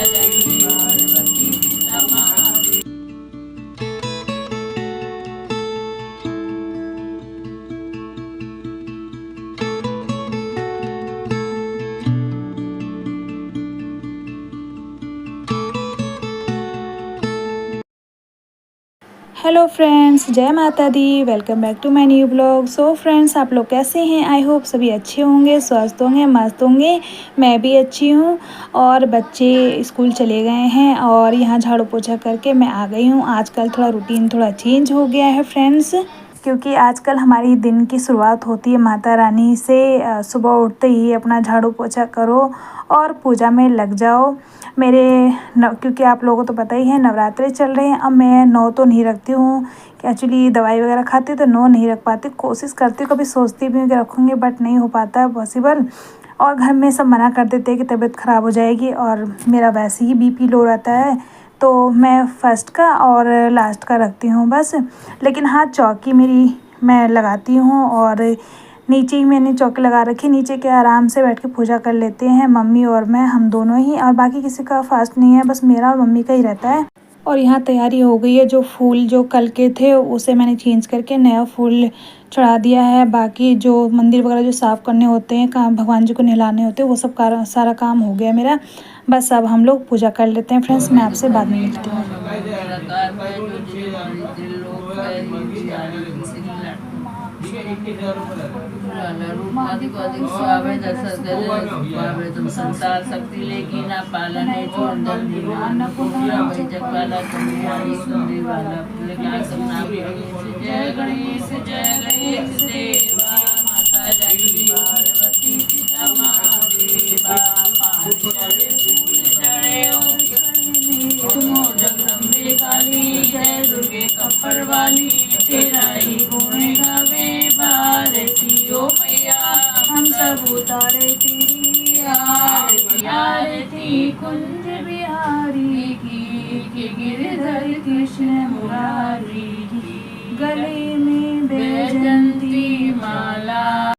Janaki Parvati Sita Mahadevi. Hello friends, जय माता दी। Welcome back to my new blog. So friends, आप लोग कैसे हैं? आई होप सभी अच्छे होंगे, स्वस्थ होंगे, मस्त होंगे। मैं भी अच्छी हूँ। और बच्चे स्कूल चले गए हैं और यहाँ झाड़ू पोछा करके मैं आ गई हूँ। आजकल थोड़ा रूटीन थोड़ा चेंज हो गया है फ्रेंड्स, क्योंकि आजकल हमारी दिन की शुरुआत होती है माता रानी से। सुबह उठते ही अपना झाड़ू पोछा करो और पूजा में लग जाओ। क्योंकि आप लोगों को तो पता ही है, नवरात्रे चल रहे हैं। अब मैं 9 तो नहीं रखती हूँ, एक्चुअली दवाई वगैरह खाती तो 9 नहीं रख पाती। कोशिश करती हूँ, कभी सोचती भी हूँ कि रखूँगी, बट नहीं हो पाता है पॉसिबल। और घर में सब मना कर देते हैं कि तबीयत ख़राब हो जाएगी, और मेरा वैसे ही बीपी लो रहता है, तो मैं फर्स्ट का और लास्ट का रखती हूँ बस। लेकिन हाँ, चौकी मेरी मैं लगाती हूँ, और नीचे ही मैंने चौकी लगा रखी है। नीचे के आराम से बैठ के पूजा कर लेते हैं मम्मी और मैं, हम दोनों ही, और बाकी किसी का फास्ट नहीं है, बस मेरा और मम्मी का ही रहता है। और यहाँ तैयारी हो गई है। जो फूल जो कल के थे उसे मैंने चेंज करके नया फूल चढ़ा दिया है। बाकी जो मंदिर वगैरह जो साफ़ करने होते हैं, काम भगवान जी को नहलाने होते हैं, वो सब सारा काम हो गया मेरा। बस अब हम लोग पूजा कर लेते हैं फ्रेंड्स। मैं आपसे बाद में मिलती हूँ। तुम संसार शक्ति लेकी ना पालन है जो अंदर सुंदरी वाला जय गणेश देवा माता जानकी पार्वती सीता महादेवा। जगदम्बे काली जय दुर्गे कपड़ वाली, तेरा ही गुण गावे भारती ओ मैया। हम सब उतारे तेरी आरती, आरती कुंज बिहारी की, कि गिरधर कृष्ण मुरारी की, गले में बैजंती माला।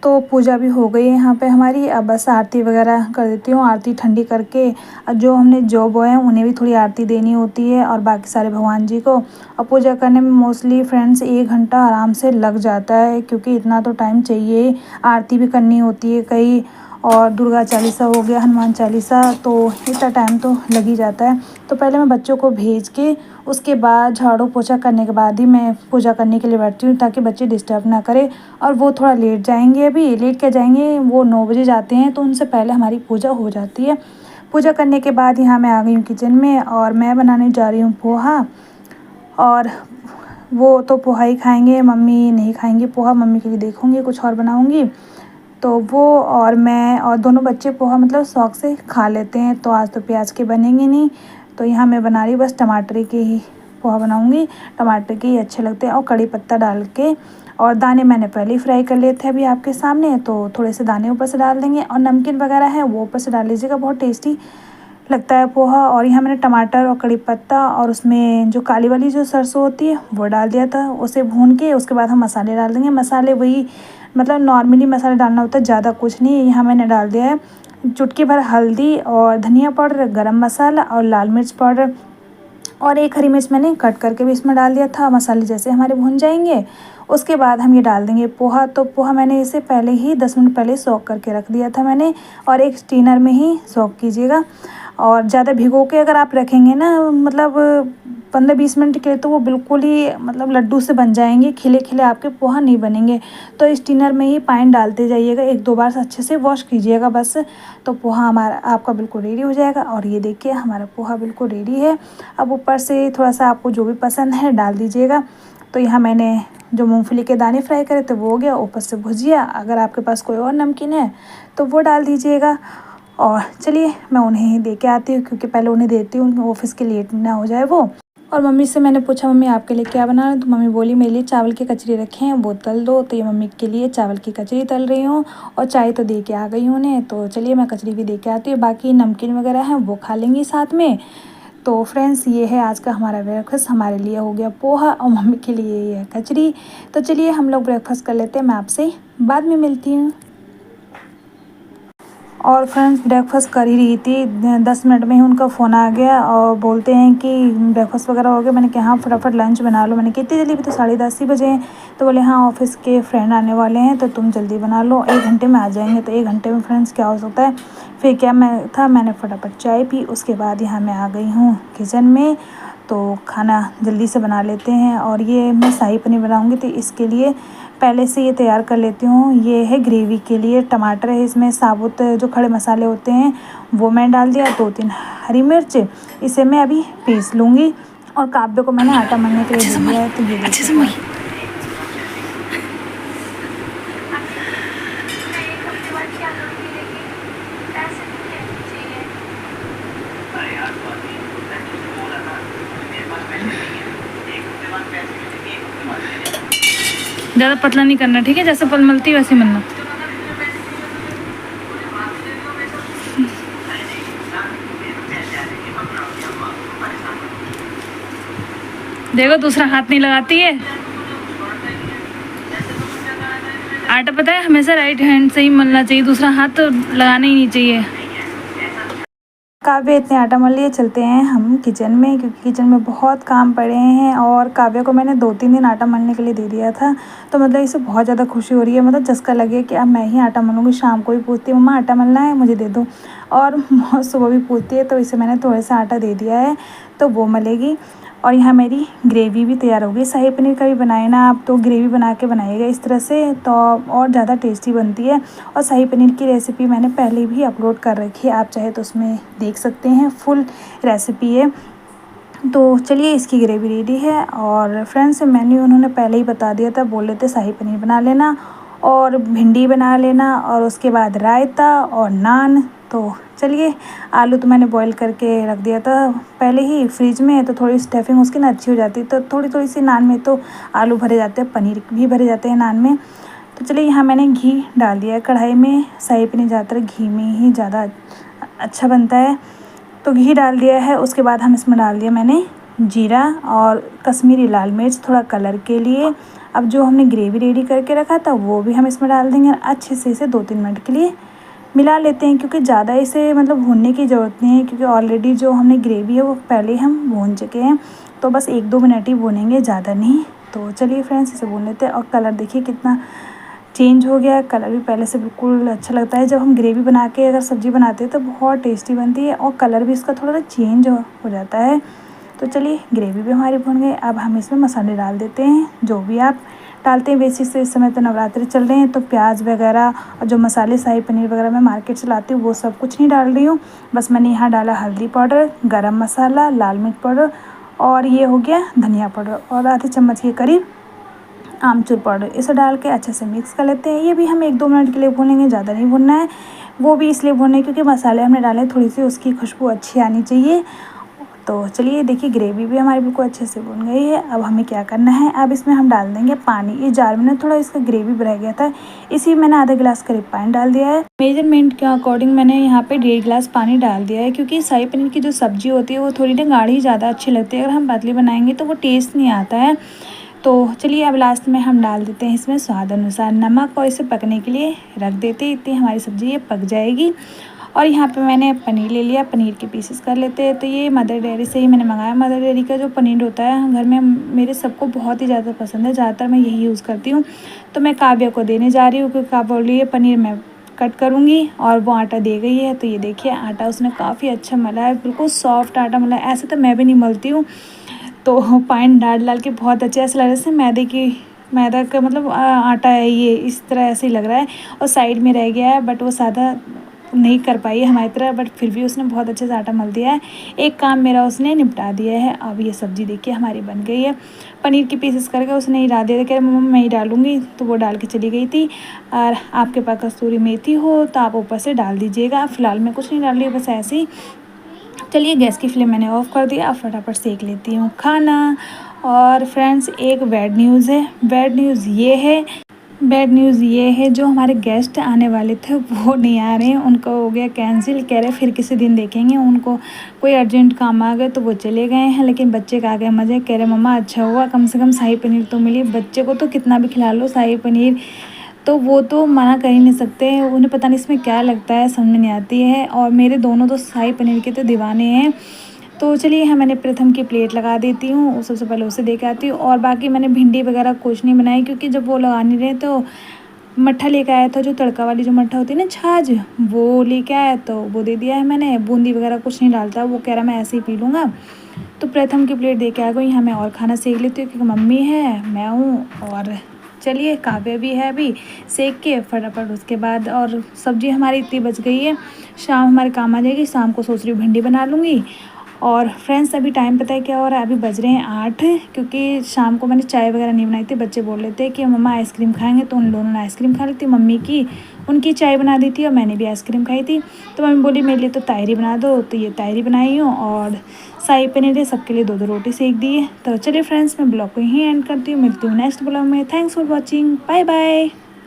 तो पूजा भी हो गई है यहाँ पे हमारी। अब बस आरती वगैरह कर देती हूँ। आरती ठंडी करके जो हमने जो बोए हैं उन्हें भी थोड़ी आरती देनी होती है, और बाकी सारे भगवान जी को। और पूजा करने में मोस्टली फ्रेंड्स 1 घंटा आराम से लग जाता है, क्योंकि इतना तो टाइम चाहिए। आरती भी करनी होती है कई, और दुर्गा चालीसा हो गया, हनुमान चालीसा, तो इतना टाइम तो लग ही जाता है। तो पहले मैं बच्चों को भेज के उसके बाद झाड़ू पोछा करने के बाद ही मैं पूजा करने के लिए बैठती हूँ, ताकि बच्चे डिस्टर्ब ना करें। और वो थोड़ा लेट जाएंगे, अभी लेट क्या जाएंगे, वो 9 बजे जाते हैं, तो उनसे पहले हमारी पूजा हो जाती है। पूजा करने के बाद यहाँ मैं आ गई हूँ किचन में, और मैं बनाने जा रही हूँ पोहा। और वो तो पोहा ही खाएंगे, मम्मी नहीं खाएंगी पोहा। मम्मी के लिए देखूँगी कुछ और बनाऊँगी। तो वो और मैं और दोनों बच्चे पोहा मतलब शौक़ से खा लेते हैं। तो आज तो प्याज के बनेंगे नहीं, तो यहाँ मैं बना रही बस टमाटर के ही पोहा बनाऊँगी। टमाटर के ही अच्छे लगते हैं, और कड़ी पत्ता डाल के। और दाने मैंने पहले ही फ्राई कर लिए थे अभी आपके सामने, तो थोड़े से दाने ऊपर से डाल देंगे, और नमकीन वगैरह है वो ऊपर से डाल लीजिएगा, बहुत टेस्टी लगता है पोहा। और यहाँ मैंने टमाटर और कड़ी पत्ता और उसमें जो काली वाली जो सरसों होती है वो डाल दिया था, उसे भून के उसके बाद हम मसाले डाल देंगे। मसाले वही मतलब नॉर्मली मसाला डालना होता है, ज़्यादा कुछ नहीं। यहाँ मैंने डाल दिया है चुटकी भर हल्दी और धनिया पाउडर, गरम मसाला और लाल मिर्च पाउडर, और 1 हरी मिर्च मैंने कट करके भी इसमें डाल दिया था। मसाले जैसे हमारे भुन जाएंगे उसके बाद हम ये डाल देंगे पोहा। तो पोहा मैंने इसे पहले ही 10 मिनट पहले सोक करके रख दिया था मैंने, और एक स्टीनर में ही सोक कीजिएगा। और ज़्यादा भिगो के अगर आप रखेंगे ना, मतलब 15-20 मिनट के लिए, तो वो बिल्कुल ही मतलब लड्डू से बन जाएंगे, खिले खिले आपके पोहा नहीं बनेंगे। तो स्टीनर में ही पानी डालते जाइएगा, 1-2 बार से अच्छे से वॉश कीजिएगा बस। तो पोहा हमारा आपका बिल्कुल रेडी हो जाएगा। और ये देखिए हमारा पोहा बिल्कुल रेडी है। अब ऊपर से थोड़ा सा आपको जो भी पसंद है डाल दीजिएगा। तो यहाँ मैंने जो मूंगफली के दाने फ्राई करे थे वो हो गया, ऊपर से भुजिया। अगर आपके पास कोई और नमकीन है तो वो डाल दीजिएगा। और चलिए मैं उन्हें ही दे के आती हूँ, क्योंकि पहले उन्हें देती हूँ, ऑफिस के लेट ना हो जाए वो। और मम्मी से मैंने पूछा मम्मी आपके लिए क्या बनाना है, तो मम्मी बोली मेरे लिए चावल की कचरी रखे हैं वो तल दो। तो ये मम्मी के लिए चावल की कचरी तल रही हूँ, और चाय तो दे के आ गई हूँ उन्हें। तो चलिए मैं कचरी भी दे के आती हूँ, बाकी नमकीन वगैरह हैं वो खा लेंगी साथ में। तो फ्रेंड्स ये है आज का हमारा ब्रेकफास्ट। हमारे लिए हो गया पोहा, और मम्मी के लिए ये है कचरी। तो चलिए हम लोग ब्रेकफास्ट कर लेते हैं, मैं आपसे बाद में मिलती हूँ। और फ्रेंड्स ब्रेकफास्ट कर ही रही थी, 10 मिनट में ही उनका फ़ोन आ गया और बोलते हैं कि ब्रेकफास्ट वगैरह हो गया। मैंने कहा हाँ फटाफट लंच बना लो। मैंने कितनी जल्दी, अभी तो 10:30 ही बजे हैं। तो बोले हाँ ऑफिस के फ्रेंड आने वाले हैं तो तुम जल्दी बना लो, 1 घंटे में आ जाएंगे। तो 1 घंटे में फ्रेंड्स क्या हो सकता है। फिर क्या मैंने फटाफट चाय पी। उसके बाद यहाँ मैं आ गई हूँ किचन में। तो खाना जल्दी से बना लेते हैं। और ये मैं शाही पनीर बनाऊँगी तो इसके लिए पहले से ये तैयार कर लेती हूँ। ये है ग्रेवी के लिए, टमाटर है इसमें, साबुत जो खड़े मसाले होते हैं वो मैंने डाल दिया, 2-3 हरी मिर्च, इसे मैं अभी पीस लूँगी। और काव्य को मैंने आटा मलने के लिए दे दिया है। तो ये देखिए ज़्यादा पतला नहीं करना, ठीक है, जैसे पल मलती वैसे मलना। देखो दूसरा हाथ नहीं लगाती है। आटा पता है हमेशा राइट हैंड से ही मलना चाहिए, दूसरा हाथ तो लगाना ही नहीं चाहिए। काव्य इतने आटा मल लिए, चलते हैं हम किचन में, क्योंकि किचन में बहुत काम पड़े हैं। और काव्य को मैंने 2-3 दिन आटा मलने के लिए दे दिया था। तो मतलब इसे बहुत ज़्यादा खुशी हो रही है, मतलब चस्का लगे कि अब मैं ही आटा मलूँगी। शाम को भी पूछती है मम्मा आटा मलना है मुझे दे दो, और सुबह भी पूछती है। तो इसे मैंने थोड़ा सा आटा दे दिया है तो वो मलेगी। और यहाँ मेरी ग्रेवी भी तैयार हो गई। शाही पनीर का भी बनाए ना आप तो ग्रेवी बना के बनाइएगा इस तरह से, तो और ज़्यादा टेस्टी बनती है। और शाही पनीर की रेसिपी मैंने पहले भी अपलोड कर रखी है, आप चाहे तो उसमें देख सकते हैं, फुल रेसिपी है। तो चलिए इसकी ग्रेवी रेडी है। और फ्रेंड्स मेन्यू उन्होंने पहले ही बता दिया था, बोल रहे थे शाही पनीर बना लेना और भिंडी बना लेना और उसके बाद रायता और नान। तो चलिए, आलू तो मैंने बॉईल करके रख दिया था पहले ही फ्रिज में, तो थोड़ी स्टफिंग उसकी ना अच्छी हो जाती, तो थोड़ी थोड़ी सी नान में तो आलू भरे जाते हैं, पनीर भी भरे जाते हैं नान में। तो चलिए यहाँ मैंने घी डाल दिया है कढ़ाई में। शाही पनीर ज़्यादातर घी में ही ज़्यादा अच्छा बनता है, तो घी डाल दिया है। उसके बाद हम इसमें डाल दिया मैंने जीरा और कश्मीरी लाल मिर्च थोड़ा कलर के लिए। अब जो हमने ग्रेवी रेडी करके रखा था वो भी हम इसमें डाल देंगे। अच्छे से इसे 2-3 मिनट के लिए मिला लेते हैं, क्योंकि ज़्यादा इसे मतलब भूनने की ज़रूरत नहीं है, क्योंकि ऑलरेडी जो हमने ग्रेवी है वो पहले हम भून चुके हैं। तो बस 1-2 मिनट ही भूनेंगे, ज़्यादा नहीं। तो चलिए फ्रेंड्स इसे भून लेते हैं। और कलर देखिए कितना चेंज हो गया, कलर भी पहले से बिल्कुल अच्छा लगता है। जब हम ग्रेवी बना के अगर सब्ज़ी बनाते हैं तो बहुत टेस्टी बनती है, और कलर भी इसका थोड़ा सा चेंज हो जाता है। तो चलिए ग्रेवी भी हमारी भून गई। अब हम इसमें मसाले डाल देते हैं, जो भी आप डालते हैं। बेसिक से इस समय तो नवरात्रि चल रहे हैं, तो प्याज वगैरह और जो मसाले शाही पनीर वगैरह मैं मार्केट से लाती हूँ वो सब कुछ नहीं डाल रही हूँ। बस मैंने यहाँ डाला हल्दी पाउडर, गरम मसाला, लाल मिर्च पाउडर, और ये हो गया धनिया पाउडर, और आधे चम्मच के करीब आमचूर पाउडर। इसे डाल के अच्छे से मिक्स कर लेते हैं। ये भी हम 1-2 मिनट के लिए भूनेंगे, ज़्यादा नहीं भूनना है। वो भी इसलिए भूनना है क्योंकि मसाले हमने डाले, थोड़ी सी उसकी खुशबू अच्छी आनी चाहिए। तो चलिए देखिए ग्रेवी भी हमारी बिल्कुल अच्छे से भुन गई है। अब हमें क्या करना है, अब इसमें हम डाल देंगे पानी। इस जार में ना थोड़ा इसका ग्रेवी रह गया था, इसी मैंने आधा गिलास करीब पानी डाल दिया है। मेजरमेंट के अकॉर्डिंग मैंने यहाँ पे 1.5 गिलास पानी डाल दिया है, क्योंकि शाही पनीर की जो सब्जी होती है वो थोड़ी ना गाढ़ी ज़्यादा अच्छी लगती है। अगर हम पतली बनाएंगे तो वो टेस्ट नहीं आता है। तो चलिए अब लास्ट में हम डाल देते हैं इसमें स्वाद अनुसार नमक, और इसे पकने के लिए रख देते हैं। इतनी हमारी सब्ज़ी ये पक जाएगी। और यहाँ पे मैंने पनीर ले लिया, पनीर के पीसेस कर लेते हैं। तो ये मदर डेयरी से ही मैंने मंगाया। मदर डेयरी का जो पनीर होता है घर में मेरे सबको बहुत ही ज़्यादा पसंद है, ज़्यादातर मैं यही यूज़ करती हूँ। तो मैं काव्या को देने जा रही हूँ, क्योंकि काव्या बोल रही है पनीर मैं कट करूँगी, और वो आटा दे गई है। तो ये देखिए आटा उसने काफ़ी अच्छा मला है, बिल्कुल सॉफ्ट आटा मला है। ऐसे तो मैं भी नहीं मलती हूँ, तो पानी डाल के बहुत अच्छे ऐसा लग रहा है जैसे मैदा का मतलब आटा है ये, इस तरह ऐसे ही लग रहा है। और साइड में रह गया है, बट वो सादा नहीं कर पाई है हमारी तरह, बट फिर भी उसने बहुत अच्छे से आटा मल दिया है। एक काम मेरा उसने निपटा दिया है। अब ये सब्ज़ी देखिए हमारी बन गई है। पनीर के पीसेस करके उसने ही डाल दिया था, कह रहे मम्मा मैं ही डालूँगी, तो वो डाल के चली गई थी। और आपके पास कसूरी मेथी हो तो आप ऊपर से डाल दीजिएगा। फ़िलहाल मैं कुछ नहीं डाल रही हूँ, बस ऐसे ही। चलिए गैस की फ्लेम मैंने ऑफ़ कर दिया। अब फटाफट सेक लेती हूँ खाना। और फ्रेंड्स एक बैड न्यूज़ है। बैड न्यूज़ ये है जो हमारे गेस्ट आने वाले थे वो नहीं आ रहे हैं, उनका हो गया कैंसिल। कह रहे फिर किसी दिन देखेंगे, उनको कोई अर्जेंट काम आ गया तो वो चले गए हैं। लेकिन बच्चे का आ गए मज़े, कह रहे मम्मा अच्छा हुआ कम से कम शाही पनीर तो मिली। बच्चे को तो कितना भी खिला लो शाही पनीर तो वो तो मना कर ही नहीं सकते, उन्हें पता नहीं इसमें क्या लगता है, समझ नहीं आती है। और मेरे दोनों तो शाही पनीर के तो दीवाने हैं। तो चलिए यहाँ मैंने प्रथम की प्लेट लगा देती हूँ, सबसे पहले उसे दे के आती हूँ। और बाकी मैंने भिंडी वगैरह कुछ नहीं बनाई, क्योंकि जब वो लगा नहीं रहे तो मट्ठा लेके आया था, जो तड़का वाली जो मट्ठा होती है ना, छाछ, वो लेके आया तो वो दे दिया है मैंने। बूंदी वगैरह कुछ नहीं डालता, वो कह रहा मैं ऐसे ही पी लूँगा। तो प्रथम की प्लेट दे के आ गई। यहाँ मैं और खाना सेक लेती हूँ, क्योंकि मम्मी है, मैं हूँ, और चलिए काव्य भी है अभी, सेक के फटाफट उसके बाद। और सब्ज़ी हमारी इतनी बच गई है, शाम हमारे काम आ जाएगी। शाम को सोच रही हूँ भिंडी बना लूँगी। और फ्रेंड्स अभी टाइम पता है क्या हो रहा है, अभी बज रहे हैं 8, क्योंकि शाम को मैंने चाय वगैरह नहीं बनाई थी। बच्चे बोल रहे थे कि मम्मा आइसक्रीम खाएंगे, तो उन दोनों ने आइसक्रीम खा ली थी। मम्मी की उनकी चाय बना दी थी और मैंने भी आइसक्रीम खाई थी। तो मम्मी बोली मेरे लिए तो तायरी बना दो, तो ये तायरी बनाई हूँ। और शाही पनीर है, सबके लिए 2-2 रोटी सेक दी है। तो चलिए फ्रेंड्स, मैं ब्लॉग को यहीं एंड करती हूँ, मिलती हूँ नेक्स्ट ब्लॉग में। Thanks for watching, bye bye.